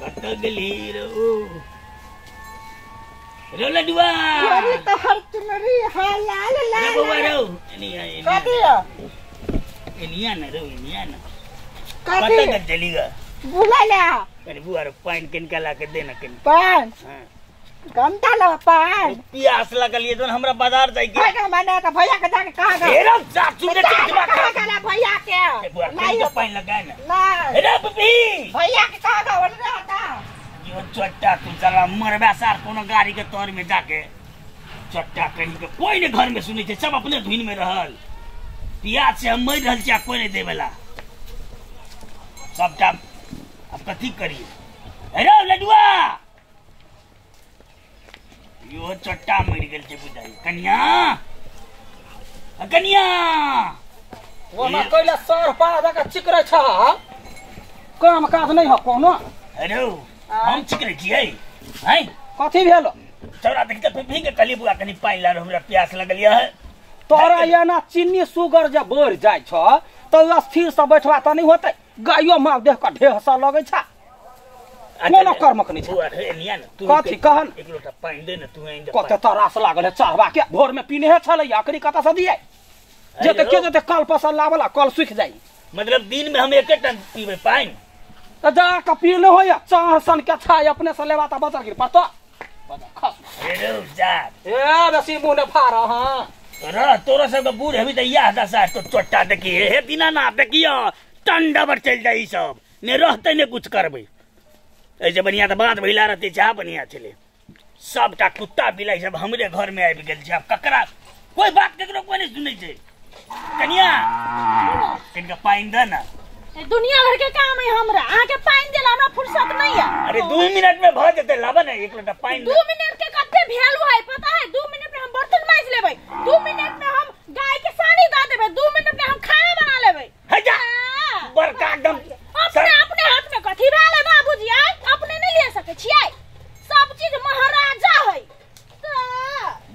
कत गेली रो रो लडुआ अरे तो हर चुनरी लाल लाल रो रो एनी कतिया एनिया न रो एनिया न कति कत चलीगा बुलाला अरे बुआ रो पानी किनका ला के देना किन पान हां कमता लो पान प्यास लगल ये तो हमरा बाजार जाई के का माने का भैया के जाके कहा गा हेरा चाचू ने चिकवा खा का भैया के बुआ के पानी लगा ना ना हेरा पपी भैया के कहा गा वरना आता यो चट्टा तू चला मरबा सार कोनो गाड़ी के तौर में जाके चट्टा कहीं के कोई ने घर में सुनी थे सब अपने धुन में रहल प्याज से हम मर रहल छिया कोई नहीं देवेला सबटा अब कथी करिए हेरो लडुआ यो चट्टा मर गेल छै बुझाई कन्या कन्या वो ना कइला सर पाड़ा जाके चिकरै छ काम काज नहीं हो कोनो हेरो हम चिकरे छियै हैं कथी भेल चौरा देख के फिर के कली बुआ कनी पानी ला हमरा प्यास लगल है तोरा ये ना चीनी सुगर जब बढ़ जाय छ तो स्थिर से बैठवा त नहीं होतै गायो माल देख के ढेह सा लगै छ कोनो कर्मक नहीं छ बुआ रे निया न तू कथी कहन एक लोटा पानी दे न तू आइन कते तरास लागल है चाहबा के भोर में पीने है छलै आखरी कता से दिए जेते के जेते कल पसल लावला कल सुख जाई मतलब दिन में हम एक टन पीबे पानी त जा के पीले हो या चाह सन के छाय अपने से लेवा त बचा गिर पतो बजा खस हेरो जा ए बेसी मुंह ने फार हां र तोरा सब बूढ़ हेबी त या दसा तो चोट्टा देखी हे दिना ना देखियो टंडा पर चल जाई सब ने रहते ने कुछ करबे ऐसे बढ़िया तो बात भइला रहती चाह बढ़िया चले सबटा कुत्ता बिलाई सब हमरे घर में आबि गेल छै ककरा कोई बात ककरो कोई नहीं सुनै छै कन्या इनका पाइन दे ना दुनिया भर के काम है हमरा आहाँ के पानी देला हमरा फुर्सत नहीं है अरे 2 मिनट में भ जते लाबा ना एक लोटा पाइन 2 मिनट के कते वैल्यू है पता है 2 मिनट में हम बर्तन मांज लेबै 2 मिनट में हम गाय के सानी दा देबै 2 मिनट में हम खाना बना लेबै हजा बड़का एकदम अपने अपने हाथ में कथी भेल है बाबूजी आय अपने नहीं ले सके छियै सब चीज महाराजा है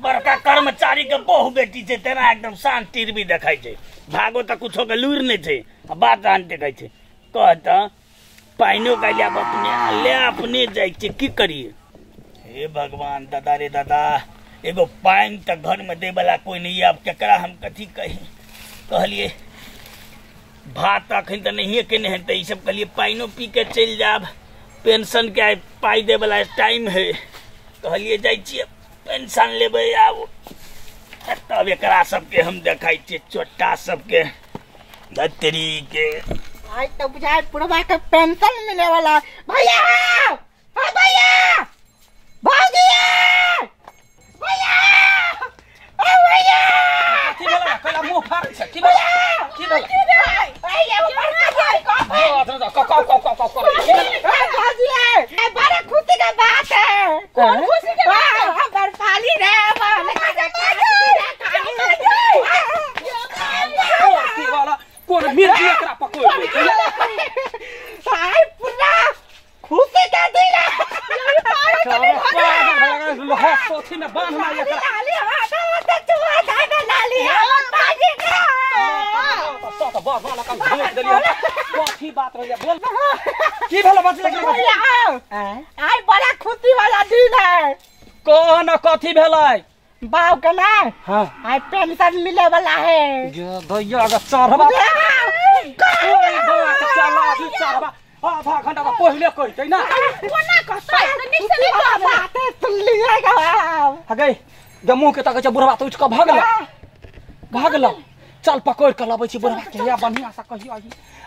बड़का कर्मचारी के बहु बेटी छै तेरा एकदम शांति भी देखाई छै भागो त कुछो के लूर नहीं छै बात जानते कहै छै कहता पाइनो का ले अपने जाय छै की करिए हे भगवान दादा रे दादा एगो पाइन तक घर में दे वाला कोई नहीं अब केकरा हम कथी कही कहलिए भात अखन त नहीं केने है त ई सब कहलिए पाइनो पी के चल जाब पेंशन के पाई दे वाला टाइम है कहलिए जाय छिए पेंशन लेबै आब तब एकरा सबके हम देखाई छिए चोट्टा सबके धतरी के आई तो बुझाए पुरवा के पेंशन मिले वाला भैया हां भैया भागी भैया ओ भैया कथी भेला कला मुंह फाड़ छ की भेला की भेला भैया ऊपर का जाए को भागी है बड़ा खुशी का बात है कौन खुशी के बात है हम पाली रे की वाला कोन मिर्ची एकरा पकोड़ दे हाय पूरा खुशी का दिन सोथी में बांधना एकरा लाली हां तो चुआ दादा लाली बाजी का तो बस वाला काम भेज देलियो कथी बात रह बोल की भेल बच लगे आई बड़ा खुशी वाला दिन है कोन कथी भेलै बाव के ना हां आई पेंशन मिले वाला है जो भैया का चढ़वा कोई बात चला दी चढ़वा आधा घंटा का पहले कहते ना कोना कहता है निक से नहीं बात सुन लिएगा हगे जम्मू के तक बुढ़वा तो उठ के भागल चल पकड़ के लाबै छी बुढ़वा के या बढ़िया से कहियो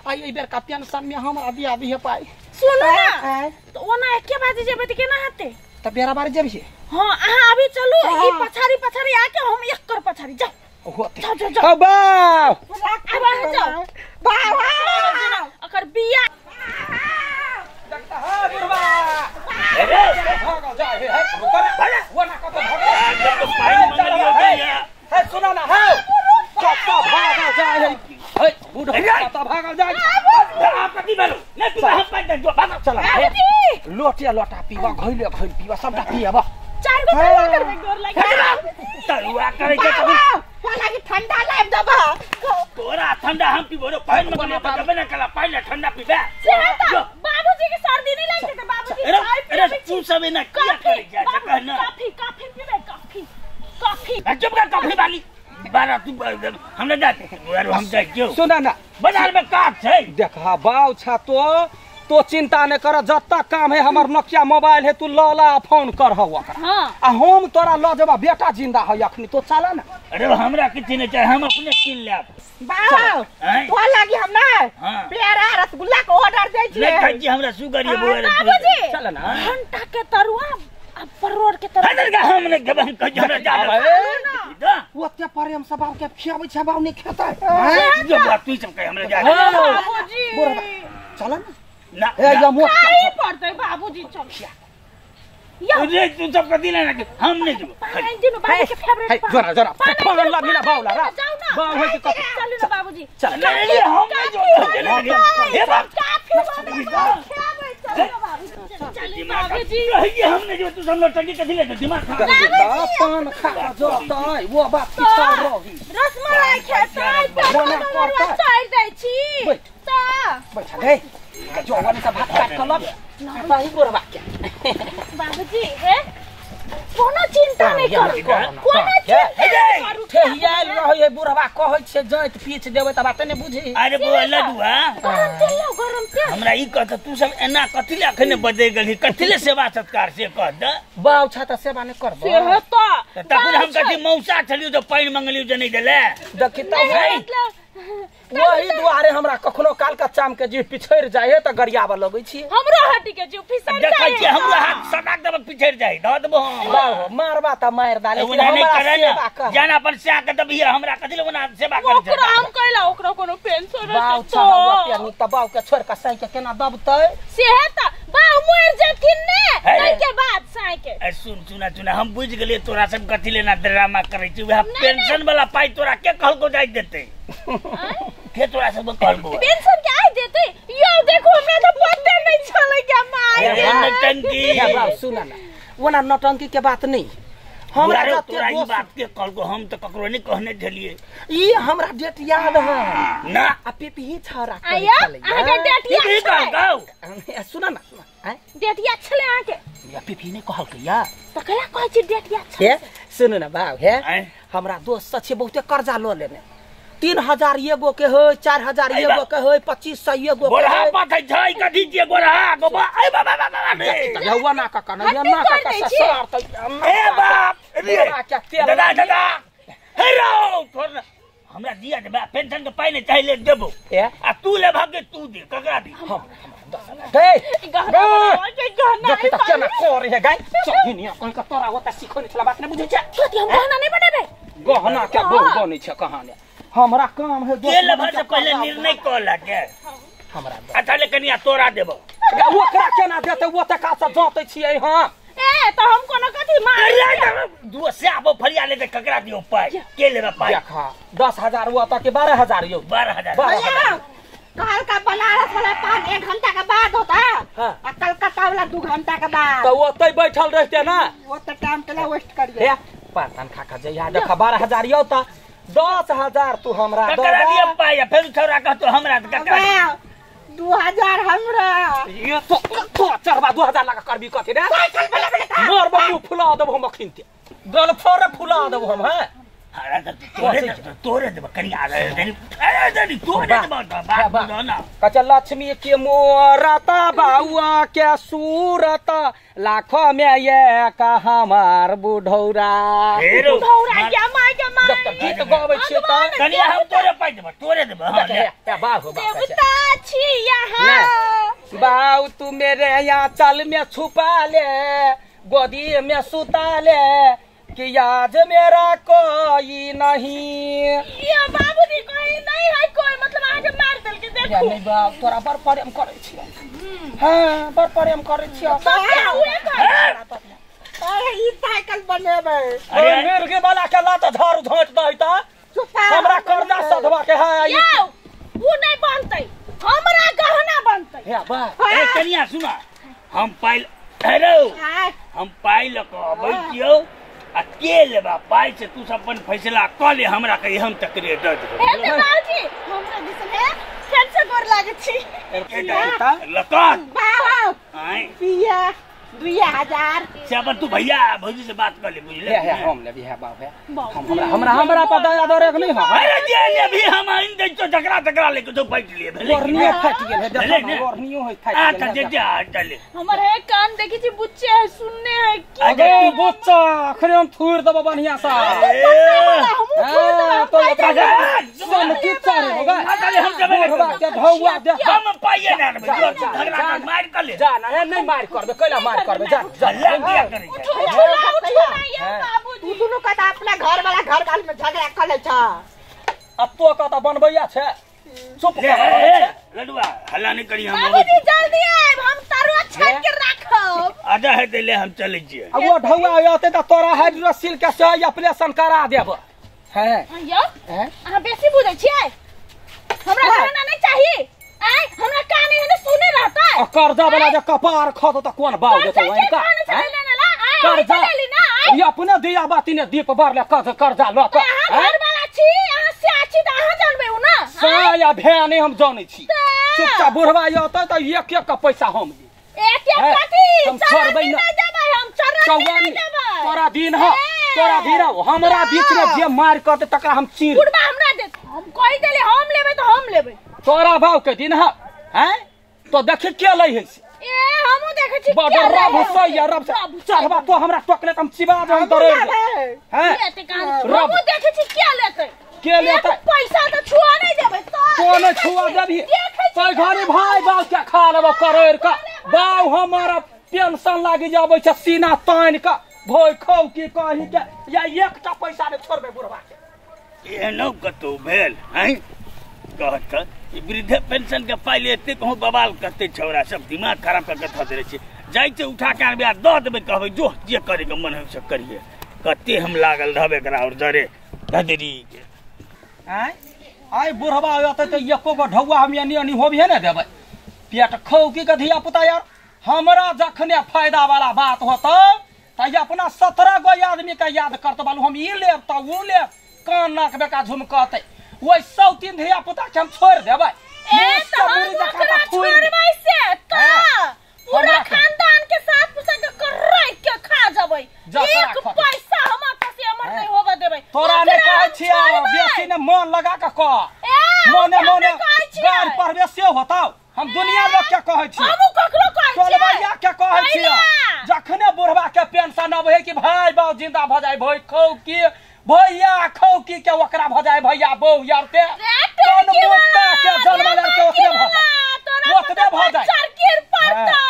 आई ए बेर का पेंशन में हमरा दिया दी है पाई सुनो ना तो ओना एके बाजे जेबै त केना हेतै त बेरा बार जेबी हां अहाँ अभी चलू ई पछारी आके हम एक कर पछारी जाओ होते जाओ ओ बाव अब जाओ बाव अकर बिया देखता है बुढ़वा अरे भागल जाए है रुकर वो ना कत भागल जब तो पाइन मंगलियो भैया है सुना ना है कत भागल जाए है बुढ़वा कत भागल जाए आप कथी बोलो ने तू हम पाइन दे भाग चला लोटिया लोटा पीवा घइले पीवा सबटा पियाबा 4 गो तरुआ करबे डोर लागि तरुआ करे के तब वाला की ठंडा लाइब दबा तोरा ठंडा हम पीबो पाइन में बना जबे ना कला पाइन ठंडा पीबे बाबूजी के सर्दी नहीं लगते तो बाबूजी तू सब ना क्या करे जा कहना कॉफी कॉफी पीबे कॉफी कॉफी चुप कर कॉफी वाली बारा तू हमने जाते यार हम जाए क्यों सुना ना बाजार में काट है देखा बाऊ छा तो चिंता नहीं कर जब काम है हमार नोकिया मोबाइल है तू लला फोन कर हवा हां आ हम तोरा ल जबा बेटा जिंदा है अखनी तो चला ना अरे हमरा किसी ने चाहे हम अपने किन ले बाबू तो लागी हम ना प्यारा रसगुल्ला को ऑर्डर दे छी ले खाई छी हमरा सुगर ये बोल बाबूजी चल ना घंटा के तरुआ अब परोड़ के तरुआ हदर का हमने गबन क जरा जा वो ते प्रेम से बाऊ के खियाबै छ बाऊ नहीं खाता है जो बात तू सब कह हमरा जा बाबूजी चला ना ए या मोट काई पड़ते बाबूजी चल अरे तू सब कदी लेना के हम नहीं देबो पानी दिनु बाबू के फेवरेट जरा जरा फोन ला मिला बाऊला रा जाऊ ना बाऊ है कि कत चल ना बाबूजी चल अरे हम नहीं जो हे बाप काफी चल बाबूजी ये हमने जो तू सब लोग टंकी कदी ले दिमाग खा पान खा जोता वो बात पिछा रही रसमलाई खेताई तो चाय दै छी ता बैठा गए जो वाली सब भात काट कर लब नहीं गोरबा के बाबूजी है कोनो चिंता नहीं करू कोनो चिंता करू ठेहियाल रहे बुढ़वा कहै छै जैत पीछ देबै त बात नहीं बुझी अरे वो लडुआ गरम तेल हमरा ई कहत तू सब एना कथिले अखने बदे गली कथिले सेवा सत्कार से कह द बाऊ छा त सेवा नहीं करबो से होता तखन हम कथि मौसा छलियो तो पानी मंगलियो जे नहीं देले देखि त वही दुआरे हमरा कखनो काल का चाम के जी पिछड़ जाए त गरियाबा लगै छी हमरो हटी के जो फिसल देखै छी हमरा हाथ सटाक दब पिछड़ जाए द देबो बाऊ मारबा त मार दा लेकिन नहीं हमरा करे सेवा ना कर जाना पर से आके तब ये हमरा कथिले बना सेवा कर ओकरा हम कहला ओकरा कोनो पेंशन बाऊ छा तो हवा पे त बाऊ के छोड़ के साई के केना दबतै से है त बाऊ मर जथिन ने नहीं के बाद साई के ए सुन सुना हम बुझ गेलिए तोरा सब कथिले ना ड्रामा करै छी वह पेंशन वाला पाई तोरा के कहल को जाय देते के तोरा सब कहल को पेंशन के आई देते यो देखो हमरा तो पता नहीं चले क्या माई ये टंकी या बाऊ सुना ना ओना नौटंकी के बात नहीं हमरा हमरा त तोरा ई बात के कहल को हम तो ककरो नहीं कहने छलिए ई हमरा डेट याद है ना आ पिपही छरा आया आगे डेटिया की कह गाओ सुना ना हैं डेटिया छले आके या पिपही ने कहल के या तो कला कहै छी डेटिया हे सुन ना बाऊ हे हैं? हमरा दोस्त छ बहुते कर्जा लो लेने 3000 एगो के हो 4000 एगो के हो 2500 एगो के गोरा हो पाथै छै कथि जे गोरा गोबा ए बाबा बाबा यौवा ना का कना या ना का ससुरार त ए बाप रे गोरा क्या तेल दादा हे रो थोर हमरा दिया दे पेंशन के पाई नहीं चाहिए देबो ए आ तू ले भागे तू दे ककरा दी हे गहना के गहना जति त केना करे हे गाय चहिनिया कोन का तोरा होता सिखो नि छला बात ने बुझै छ कथि हम गहना नहीं बनेबे गहना के बहु बनै छ कहानी हमरा काम है के ले से पहले निर्णय क लगे हमरा अच्छा ले कनिया तोरा देबो ओकरा केना देतै ओ त का सब जातै छियै हां ए तो हम कोनो कथि मार दू से आबो फरिया ले ककरा दियो पाई के लेबे पाई देखा 10000 हुआ त के 12000 यो 12000 कल का बनारस वाला पान 1 घंटा के बाद होता है हाँ। और कलकत्ता वाला 2 घंटा के बाद त ओतै बैठल रहते ना वो तो टाइम के लिए वेस्ट करिए हे पान खा खा जइया देखा 12000 यो त 10000 तू हमरा ककरा दियो पाई फिर छोरा कहतो हमरा ककरा 2000 हमरा ये तो चरबा 2000 लगा करबी कथि रे मोर बबू फुला देबो हम अखिनते गल फोरे फुला देबो हम हैं हरा तोरे देबो कनिया रे अरे तोरे देबो बात ना कच लक्ष्मी के मोरता बाउआ के सूरत लाखों में ये का हमार बुढ़ौरा हेरो भौरा क्या मार के मार गीत गाबै छियै त कनिया हम तोरे देबो हां या बाहु देवता छी यहाँ बाऊ तू मेरे यहाँ चल में छुपा ले गोदी में सुता ले कि आज मेरा कोई नहीं ये बाबूजी कोई नहीं है कोई मतलब आगे मार दल के या देखो नहीं बाऊ तोरा बड़ प्रेम करे छियै हां बड़ प्रेम करे छियै सब क्या हुए कर अरे ई साइकिल बनेबे अरे मिर्गी वाला के लात झाड़ू झाँट दई त हमरा कर्जा सधवा के है याओ वो नहीं बनतै हमरा गहना बनतै हे बा ए कनिया सुना हम पाइल हेरो हम पाइल को अबै छियौ आ के लेबा पाई से तू सब अपन फैसला क ले हमरा कहि हम तकरे दऽ देबो ए ते बाबूजी हमरा दिसन है फेर से गोर लागे छी लकन बाबू आइ पिया 2000 से अब तू भैया भौजी से बात कर ले बुझले हम ले भी है बाप है हमरा पता है दौरे नहीं है अरे जे ले भी हम इन दे तो झगड़ा लेके तो बैठ लिए भले गोरनियो फट गेल है देखो गोरनियो है फट आ गेल त जा चले हमारे कान देखी छी बुच्चे है सुनने है की अगे बुच्चा अखरे हम थूर दब बढ़िया सा तो सन की चारे होगा हम के ढौआ दे हम पाइए ना झगड़ा मार कर ले जा ना नहीं मार करबे कैला मार करबे जा क्या करे तू दोनों का अपना घर वाला घर गाल में झगड़ा कर ले छ अब तो का बनबैया छे चुप कर लडुआ हल्ला नहीं करी हम बाबूजी जल्दी आए हम तरुआ छान के रखब आजा है ले हम चले जिए अब वो ढौआ आते त तोरा हाइड्रोसिल के से ऑपरेशन करा देब हैं यो आ बेसी बुझै छियै हमरा खाना नहीं चाहिए आय हमरा कान एने सुने रहता है कर्जा वाला जे कपार खतो त कोन बाव देतो इनका कर्जा ये अपने दिया बाती ने दीप बारले कर्जा ल त घर वाला छी यहां से आछी त अहां जानबे हो ना साया भेने हम जानै छी चुपचाप बुढ़वा आते त एक एक का पैसा हम एक कथी हम छोड़बै ना देबै हम चौवानी तोरा दिन ह तोरा दिन हमरा बीच में जे मार करते तकरा हम चीर बुढ़वा हमरा दे हम कहि देले हम लेबै त हम लेबै तोरा भाव के दिन ह हैं तो देख के लै है ए हमहु देखै छी बड़ रब सैया रब चढ़बा तो हमरा टोकले हम चिबा हम दरे हैं एते कान हमहु देखै छी के लेतै पैसा त छुआ नहीं देबै कोन छुआ देबी तै घरे भाई बाव के खा लेब करोड़ का बाव हमारा पेंशन लागी जाबै छ सीना तान का भोय खौ की कहि के या एकटा पैसा ने छोड़बे बुढ़वा के एनो कतो भेल हैं कहत ई वृद्ध पेंशन के पाइले एते कहूं बवाल करते छौरा सब दिमाग खराब करके ध देले छी जाई छै उठा के आनबे द देबे कहबै जो जे करे के मन है से करिए कते हम लागल रहबे करा और जरे धदरी के हैं आइ बुढ़वा आते त एको गो ढौआ हम यानी होबे ने देबै पेट खौ की के धिया पुता यार हमरा जखने फायदा वाला बात होतौ त अपना 17 गो आदमी के याद करत बालू हम ई लेब त ऊ लेब कान नाक बेका झुमकते ओइ 103 धिया पुता के हम छोड़ देबै ए त हम छोड़बै से त पूरा खानदान के साथ पुसा के करै के खा जबै एक पैसा हमर से हमर नहीं होबे देबै तोरा ने कहै छियै बेसी ने मन लगा के कह मोने गाड़ परबे से होतौ हम दुनिया लोग के कहै छी हमहु ककरो कहै छी टोलबैया के कहै छी जखने बुढ़वा के पेंशन आबै कि भाई बाऊ जिंदा भ जाय भई खौ की भैया खौकी के ओकरा भ जाय भैया बौ यार ते कोन मुक्ता के जन्मले के ओकरे भ जाय सरकीर पड़तौ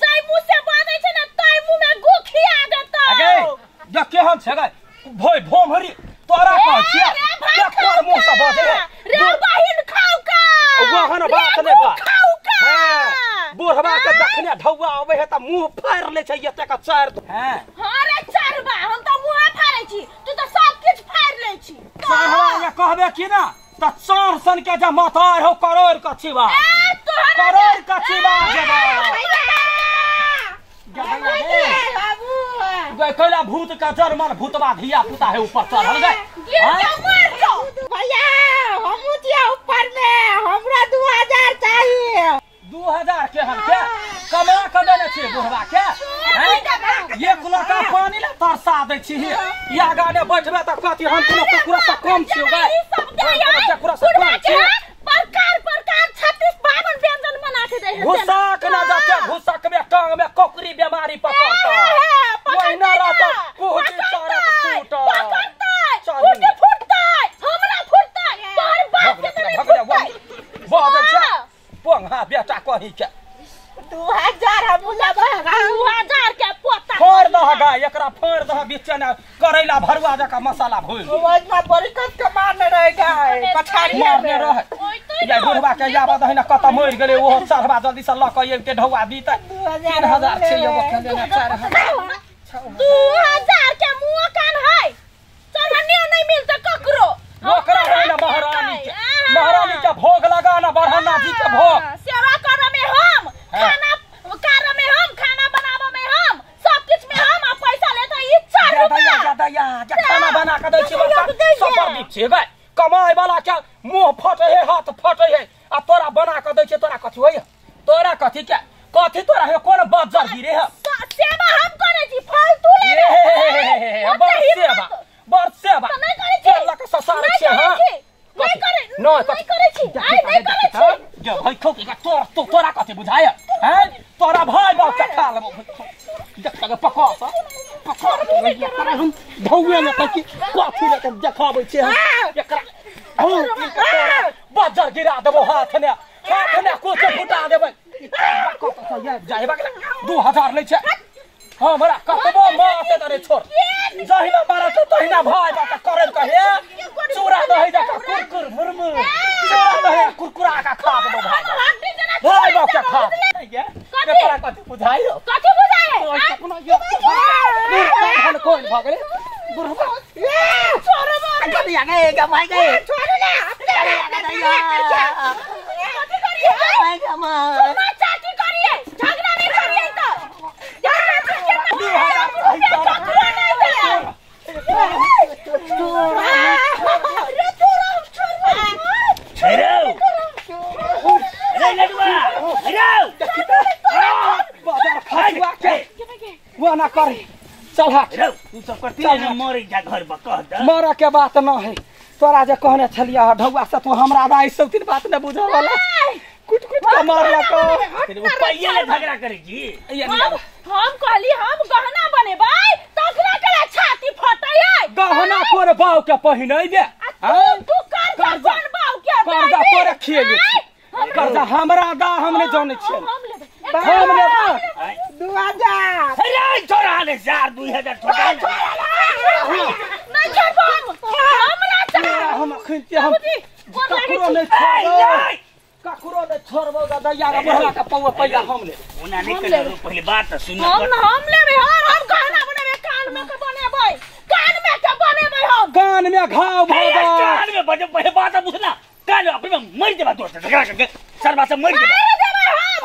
जाय मुंह से बादै छै न तै मुंह में गोखिया देतौ अगे देख केहन छै गे भोय भोमहरी तोरा कहै छियै के कोन मुंह से बादै रे बहिन खाउ का वहन बात नै बा खाउ का बुढ़वा के जखने ढौआ आबै है त मुंह फाड़ ले छै एते का चार हैं हां रे चारबा हम त मुंह फाड़ै छी तू त सब किछ फाड़ ले छी चारवा ये कहबे कि ना त चार सन के जे मातार हो करोड़ का छिबा करोड़ का छिबा बाबू कैला भूत का जर्मन भूतवा धिया पुता है ऊपर चढ़ल गए भैया हमहु छियै ऊपर में हमरा 2000 चाहिए 2000 के हम के कमा के देने छी बुढ़वा के एक लोटा पानी ले तरसा दै छी या गाने बैठबे त कथि हम पूरा से कम छी गए पूरा से कम छी प्रकार 36 52 व्यंजन बना के दे है घुसक ना जाते घुसक में टांग में कोकरी बीमारी पकड़ता महीना रात कुछ सारा फूटता हमरा फूटता तोहर बाप के नहीं फूटता बाबे छ पोंगा बेटा कहि के 2000 हम लेबै 2000 के पोता फोड़ दह गा एकरा फोड़ दह बीच में करैला भरुआ जका मसाला भूल ओइ में बड़ी कस के मारने रह गए पछाड़ी मारने रह या बुढ़वा के याबा दहिना कत मर गेलै ओहो चढ़वा जल्दी से ल के के ढौआ दीतै 3000 छै एगो के लेने 4000 2000 के मुंह कान है चढ़नियो नहीं मिलते ककरो ओकरा है ना महारानी के भोग लगा ना बरहना जी के भोग सेवा कर में हम खाना कर में हम खाना बनावे में हम सब कुछ में हम पैसा लेता ई 4 रुपया खाना बना के दै छी सब दी छी गए कमाई वाला के मुंह फटे है हाथ फटे है आ तोरा बना के दै छी तोरा कथि होय तोरा कथि के कथि तोरा है कोन बज्जर गिरे है तोरा कथी बुझाय हैं तोरा भाई बाप के खा लेबो देख के पका एकरा हम धौवे में तकी कथी ले के देखाबै छै एकरा बाजार गिरा देबो हाथ ने कोच फुटा देबै जाइबा 2000 लै छै हमरा कतबो माते तरे छोड़ जहिना मारा तो तहिना भाई बात करे कहे चूरा दही जा कुरकुर मुरमुर चूरा दही कुरकुरा का खा देबो भाई बाप का खा एकरा कथी बुझाइयो कोनो ये हम कोन भगले बुढ़वा छोड़बो कथी आगे गमाई गए छोड़ ले अपने कथी करिए भाई गमा चाची करिए झगड़ा नहीं करिए तो करे चल हट तू सब करती है ना मर जा घर पर कह दे मर के बात न है तोरा जे कहने छलिया ढौआ से तू हमरा दाई सब तीन बात न बुझा वाला कुट के मारला को पहिले ले झगड़ा करे जी हम कहली हम गहना बनेबै तखना के छाती फटै गहना तोर बाऊ के पहिनै दे तू कर जन बाऊ के कर्जा तोरे खेले कर्जा हमरा दा हमने जाने छियै हम लेबा 2000 अरे छोरा ले 2000 छोड़ा नहीं छोड़बो हम ना चाह हम खिनते हम ककरो नहीं छोड़बो ककरो नहीं छोड़बो दादा यार बहला का पौवा पैया हम ले ओना नहीं करे पहले बात सुन हम लेबे हम गहना बनेबे कान में के बनेबै कान में घाव भोगा कान में बजे पहले बात बुझना कान अपने मर जेबा दोस्त झगड़ा करके सरबा से मर जेबा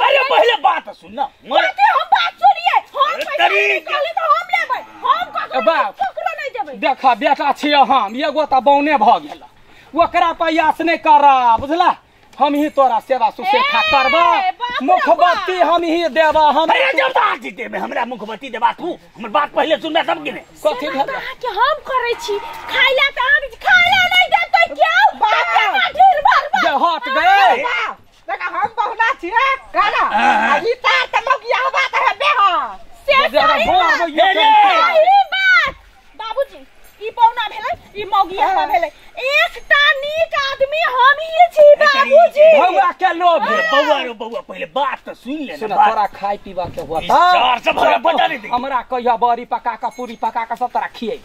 अरे पहले बात सुन ना मर हम बात सुनिए हम कहली तो हम लेबै हम ककरो नहीं देबै देखा बेटा छियै हम एगो त बौने भ गेल ओकरा प्रयास नहीं करा बुझला हम ही तोरा सेवा सुसेखा करबा मुखबत्ती हम ही देबा हम अरे जब बात जीते में हमरा मुखबत्ती देबा तू हमर बात पहले सुनबे तब कि नहीं कथि भेल कि हम करै छी खाइला त हम खाइला नहीं देतै क्यों बात ढेर बार जे हट गए देखा हम बहुना छियै गाना अभी त मगिया बात है बेहा से सही बात बाबूजी ई पौना भेलै ई मगिया भेलै एकटा नीक आदमी हम ही छी बाबूजी भौआ के लोभ है बौआ पहले बात तो सुन ले सुन तोरा खाई पीवा के हुआ था चार से भरा बता नहीं दे हमरा कहिया बड़ी पका का पूरी पका का सब तोरा खिएब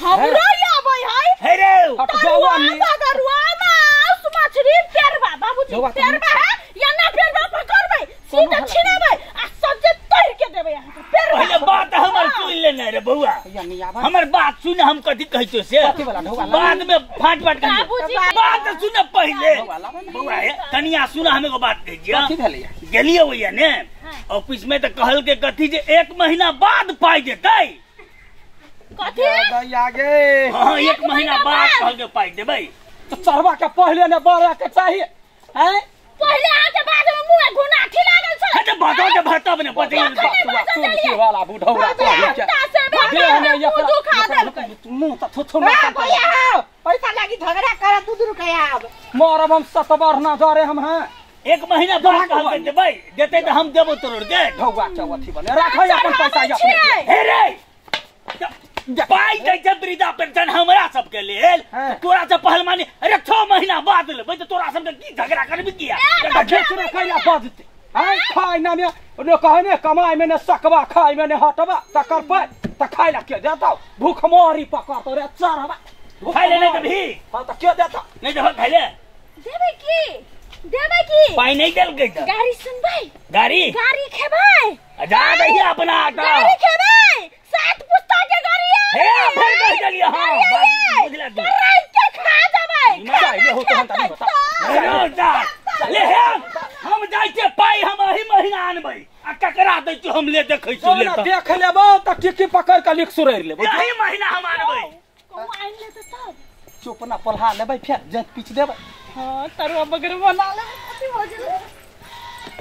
हमरो आबै है हे रे हट जौआ नी बगरुआ मांस मछली पेरवा बाबूजी पेरवा है या ना पेरवा पकड़बै सीधा छिनेबै आ सब्जी तोड़ के देबै यहां पेरवा पहले बात हमर सुन लेना रे बौआ हमर बात सुन हम कथि कहै छौ से बाद में फाट फाट कर बात सुन पहले बौआ कनिया सुन हम एगो बात कह दिया कथि भेलै गेलिए होइया ने ऑफिस में त कहल के कथि जे 1 महीना बाद पाई देतै कथि आगे हां 1 महीना बाद कहल के पाई देबै तो चरवा के पहले ने बड़ा के चाहिए हैं पहले आके बाद में मुंह घुनाठी लागल छै त बता के भरता बने पते सुन के वाला बुढ़ौरा दे हमें ये दुखा देलकै मुंह त थुथु में पैसा लागी झगड़ा कर तू दूर के आब मरब हम सतबर ना जरे हम हैं 1 महीना बाद कहल के देबै देतै त हम देबो तोड़ के ढौआ चवथी बने राखै अपन पैसा अपने हे रे पाई दै छै वृद्धा पेंशन हमरा सब के लेल तोरा से पहलवानी अरे 6 महीना बाद लेबै त तोरा सब के की झगड़ा करबी किया खेचरे कैला बजते हैं खाई ना में न कहने कमाई में न सकवा खाई में न हटवा त कर पे त खाइला के देता भूख मोरी पकड़ तो रे चरवा खाइ ले नहीं तभी हां त के देता नहीं देबो खाइ ले देबै की पाई नहीं देल गई त गाड़ी सुनबै गाड़ी खेबै जा दही अपना आटा गाड़ी खेबै 7 पुस्ता के गाड़ी हे फिर कह चलिए हां बुझला तू रात के खा देबै चाहिए हो तो हम तनी बता ले हम जाय छै पाई हम एही महीना आनबै आ ककरा दै छी हम ले देखै छी ले त देख लेबो त टिकी पकड़ के लिख सुरैर लेबो एही महीना हम आनबै को आइन ले त तब चुपना पलहा लेबै फिर जत पीछ देबै हां तरुआ बगर बना ले कथि हो गेलै